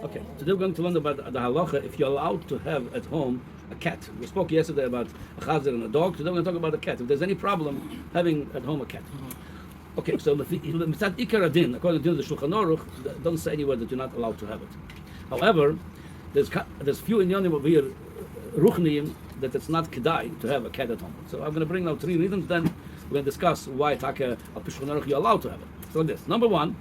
Okay, today we're going to learn about the halacha if you're allowed to have at home a cat. We spoke yesterday about a chazer and a dog. Today we're going to talk about a cat. If there's any problem having at home a cat. Okay, so mitzad ikar adin, according to the Shulchan Aruch, don't say anywhere that you're not allowed to have it. However, there's few inyanim over here, ruchniim, that it's not kedai to have a cat at home. So I'm going to bring now 3 reasons. Then we're going to discuss why taka al Shulchan Aruch you're allowed to have it. So like this. Number one.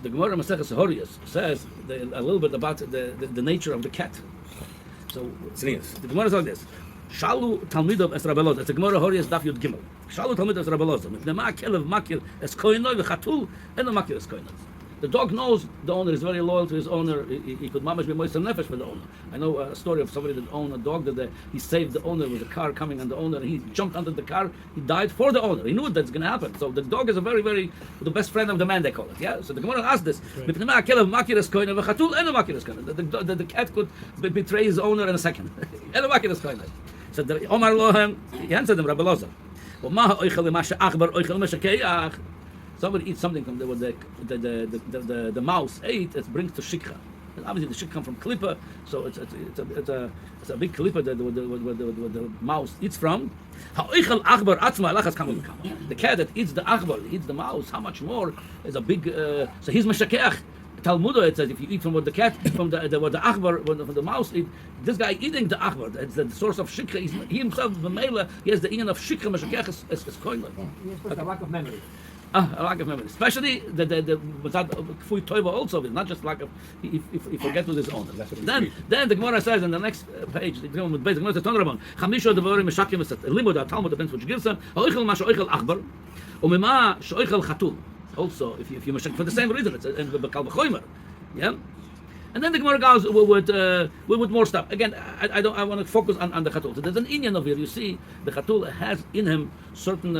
The Gemara Maseches Horiyos says a little bit about the nature of the cat. So the Gemara says like this: Shalu Talmidov es Rabelot. It's a Gemara Horiyos Daf Yud Gimel. Shalu Talmidov es Rabelot. Mipnema kelev makir es koinoi v'chatul eno makir es koinoi. The dog knows the owner is very loyal to his owner. He could mamash be moister nefesh for the owner. I know a story of somebody that owned a dog that he saved the owner with a car coming on the owner. He jumped under the car. He died for the owner. He knew that's going to happen. So the dog is a very, very the best friend of the man. They call it. Yeah. So the Gemara asked this: the cat could betray his owner in a second. So the Omar Lohem he answered them, Rabbi Loza. Somebody eats something from the mouse ate, it brings to shikha. And obviously the shikha comes from klippa, so it's a big klippa that the mouse eats from. The cat that eats the achbar, eats the mouse, how much more is a big so he's meshakeach. Talmud it says if you eat from what the cat from the achbar from the mouse eat, this guy eating the achbar, it's the source of shikha. He himself b'meila, he has the inyan of shikha meshakeach is koinler. A lack of memory. A lack of memory, especially the kfui toiva also, not just lack of he forgets with his owner. Then the Gemara says in the next page, the Gemara says Tonrabon, Chamisha devarim meshakim es limud Talmud depends which gives them oichel ma shoichel achbar, umema shoichel chatul. Also, if you meshak for the same reason, it's in bekal b'choimer, yeah. And then the Gemara goes with more stuff. Again, I want to focus on the chatul. So there's an inyan over here. You see, the chatul has in him certain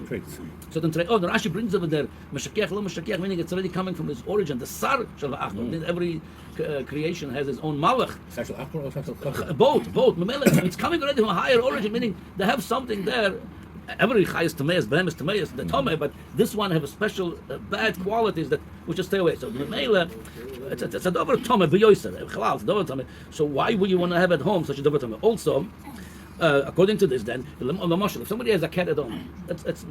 traits. Certain traits. Oh, the Rashi brings over there meshakeach lo meshakeach, meaning it's already coming from his origin. The sar shel va'achbar. Every creation has his own malach. Sexual achbar or sexual kachar? Both. It's coming already from a higher origin, meaning they have something there. Every chai is tameis, behem is tameis, the tomei, but this one have a special bad qualities that we should stay away. So the meila, it's a dover tomei b'yoser, chalal, dover tomei. So why would you want to have at home such a dover tomei? Also, according to this, then if somebody has a cat at home, it's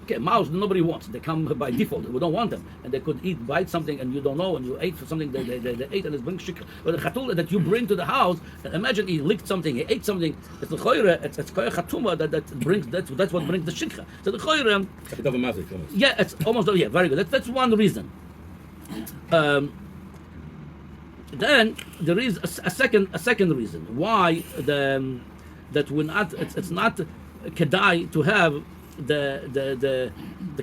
okay. Mouse nobody wants. They come by default. We don't want them, and they could bite something, and you don't know, and you ate for something they ate, and it brings shikha. But the chatul that you bring to the house, imagine he licked something, he ate something. It's the choyre. It's koyre chatuma that brings that's what brings the shikha. So the choyre. Yeah, it's almost very good. That's one reason. Then there is a second reason why that we're not. It's not kedai to have the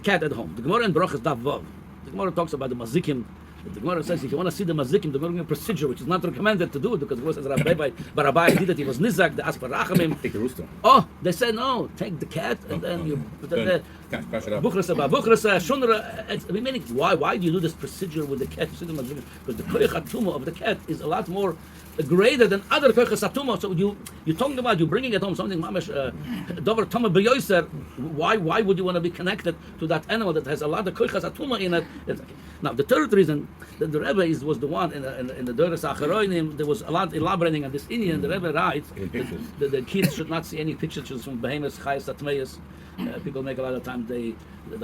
cat at home. The Gemara in Brachas Daf Vav. The Gemara talks about the mazikim. The Gemara says if you want to see the mazikim, the Gemara procedure which is not recommended to do it because the Gemara says Rabbi Barabai did it. He was nizak. They asked for rachamim. Take the rooster. Oh, they said no. Take the cat and then you. Crush it up. Buchrasa, shunra. Meaning, why do you do this procedure with the cat? You see the mazikim because the koyach hatuma of the cat is a lot more greater than other koyches hatuma. So you're talking about you bringing at home something mamash dover tama b'yoser. Why would you want to be connected to that animal that has a lot of koyches hatuma in it? Now the third reason that the Rebbe was the one in the Doros Acharonim. There was a lot elaborating on this Indian. The Rebbe writes that the kids should not see any pictures from behemoths, chayes, atmeyas. People make a lot of times the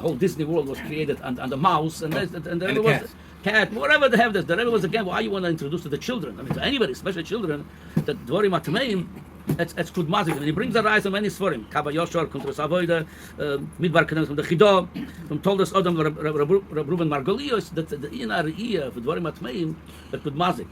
whole Disney World was created on the mouse and the Rebbe was cat, whatever they have this. The Rebbe was again why you want to introduce to the children. I mean to anybody, especially children, that dvorim atmeim. It's good mazik, and he brings the rise of many sforim. Kava Yoshor, Kontras Avoida, Midbar Kenem from the Chido, from Toldos Odom, Ruben Margolios, that the Inar Iya for Dvorim Atmeim, that good mazik.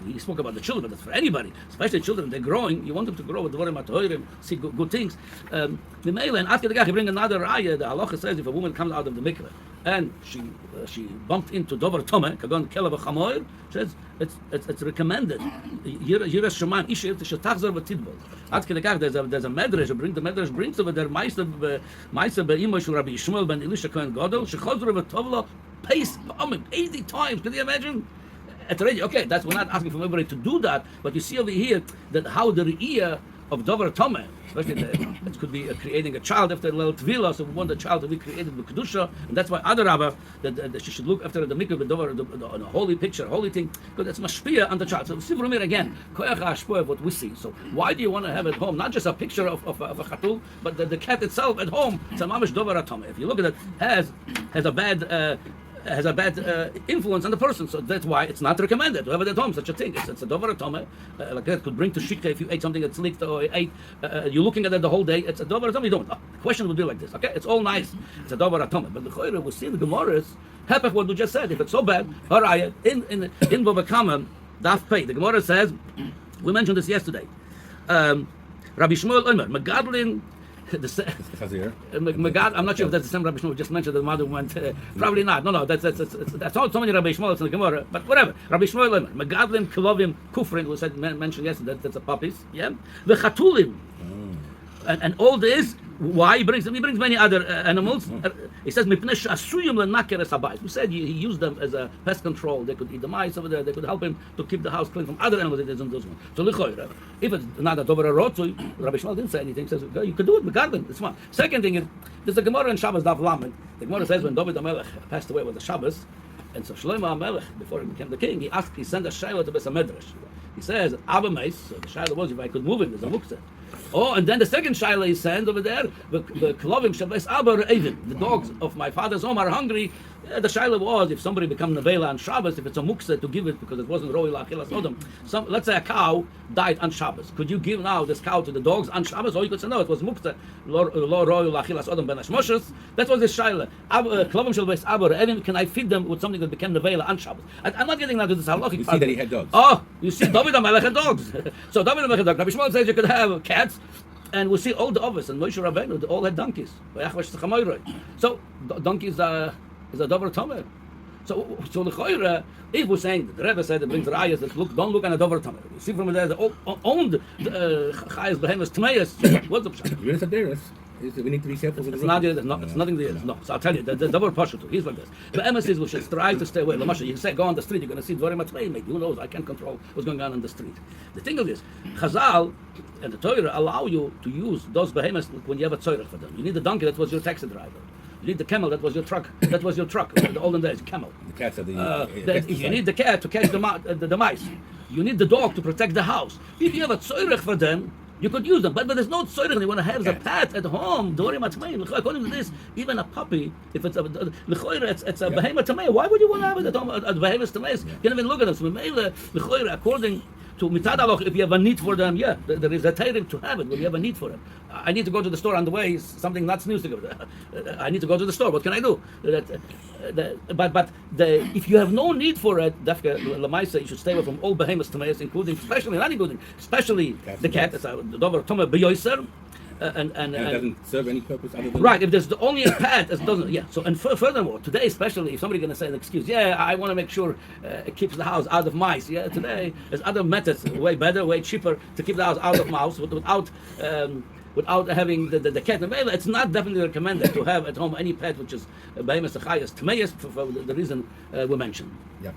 He spoke about the children, but that's for anybody, especially children. They're growing. You want them to grow with Dvorim Atoirim, see good things. The Meila and after the guy, he bring another raya. The halacha says if a woman comes out of the mikveh and she bumped into Dover Tome, Kagon Kelav Chamoir, says it's recommended. Yiras Shemaim Isha Shetachzor v'Tidbol. At Kedekach there's a medrash. The medrash brings over there Ma'aser be'Imosh Rabbi Yishmael ben Elisha Kohen Gadol Shechazor v'Tovlo pace 80 times. Can you imagine? Okay, we're not asking for everybody to do that, but you see over here that how the Re'iyah of Dover Tomeh, especially it could be creating a child after a little tvila, so we want the child to be created with kedusha, and that's why other rabba that she should look after the mikveh with Dover, the holy picture, holy thing, because it's mashpia on the child. So see from here again, koyach hashpoah of what we see. So why do you want to have at home not just a picture of a chatul, but the cat itself at home? It's a mamish Dover Tomeh. If you look at it, has a bad. Has a bad influence on the person, so that's why it's not recommended to have it at home. Such a thing, it's a dover atome, like that could bring to shikha if you ate something that's leaked or ate. You're looking at it the whole day. It's a dover atome. You don't. The question would be like this. Okay, it's all nice. It's a dover atome, but the choyre we see in the Gemara half what we just said. If it's so bad, haraya in Bavakama daf pei. The Gemara says we mentioned this yesterday. Rabbi Shmuel Omer Megadlin. I'm not sure if that's the same Rabbi Shmuel just mentioned. The mother went probably not. No, that's so many Rabbi Shmuel in the Gemara, but whatever. Rabbi Shmuel, Megadlim, Kilovim, Kufrin, who said mentioned yesterday that's a puppies. Yeah, the Chatulim, and all this. Why he brings many other animals. He says we said he used them as a pest control. They could eat the mice over there. They could help him to keep the house clean from other animals that doesn't do one. So if it's not a dover rotzui, Rabbi Shmuel didn't say anything. He says you could do it. Regardless, it's fine. Second thing is there's a Gemara in Shabbos Daf Lamed. The Gemara says when David HaMelech passed away with the Shabbos, and so Shlomo HaMelech before he became the king, he sent a shayla to Beis HaMedrash. He says Abba Meis. So the shayla was if I could move him, there's a muktzah. Oh, and then the second shaila he sent over there, the klovim shabes aber even the dogs of my father's home are hungry. The shaila was if somebody become nevela on Shabbos, if it's a muksa to give it because it wasn't roi lachilas odom. Let's say a cow died on Shabbos. Could you give now this cow to the dogs on Shabbos? Or you could say no, it was muksa lo roi lachilas odom ben hashmoshes. That was the shaila. Klovim shabes aber even can I feed them with something that became nevela on Shabbos? I'm not getting now to this halachic. You see that he had dogs. Oh, you see David HaMelech had dogs. So David HaMelech had dogs. Rabbi Shmuel says you could have cats. And we see all the others, and Moshe Rabbeinu, they all had donkeys. So donkeys is a dover tameh. So the choyre, if we're saying the Rebbe said it brings rayas that don't look on a dover tameh. You see from there they all owned chayas behemoths tmeyas. What's the pshat? You're there. We need to be careful with it's not it's nothing there. No. So I'll tell you, the double pashut. He's like this. The emes is we should strive to stay away. Lamasha, you say go on the street, you're going to see very much mate. Who knows? I can't control what's going on the street. The thing of this, Chazal and the Torah allow you to use those behemoths when you have a tzorech for them. You need the donkey, that was your taxi driver. You need the camel, that was your truck. That was your truck. The olden days, camel. The cats are you need the cat to catch the mice. You need the dog to protect the house. If you have a tzorech for them, you could use them, but there's no tzorech. You want to have a pet at home. According to this, even a puppy, if it's a behemoth tamei, why would you want to have it at home? A behemoth tamei, you can't even look at them. So according to mitad aloch, if you have a need for them, yeah, there is a tairim to have it when you have a need for it. I need to go to the store on the way. Something not news to go. I need to go to the store. What can I do? If you have no need for it, dafka lamaisa, you should stay away from all behemoths tameis, including especially the cat. It's a dover tome beyoiser. And it doesn't serve any purpose other than right. If there's only a pet, it doesn't. Yeah. So and furthermore, today especially, if somebody's going to say an excuse, yeah, I want to make sure it keeps the house out of mice. Yeah. Today there's other methods, way better, way cheaper to keep the house out of mouse without having the cat. It's not definitely recommended to have at home any pet which is behemoth achayas tmeyas for the reason we mentioned. Yeah.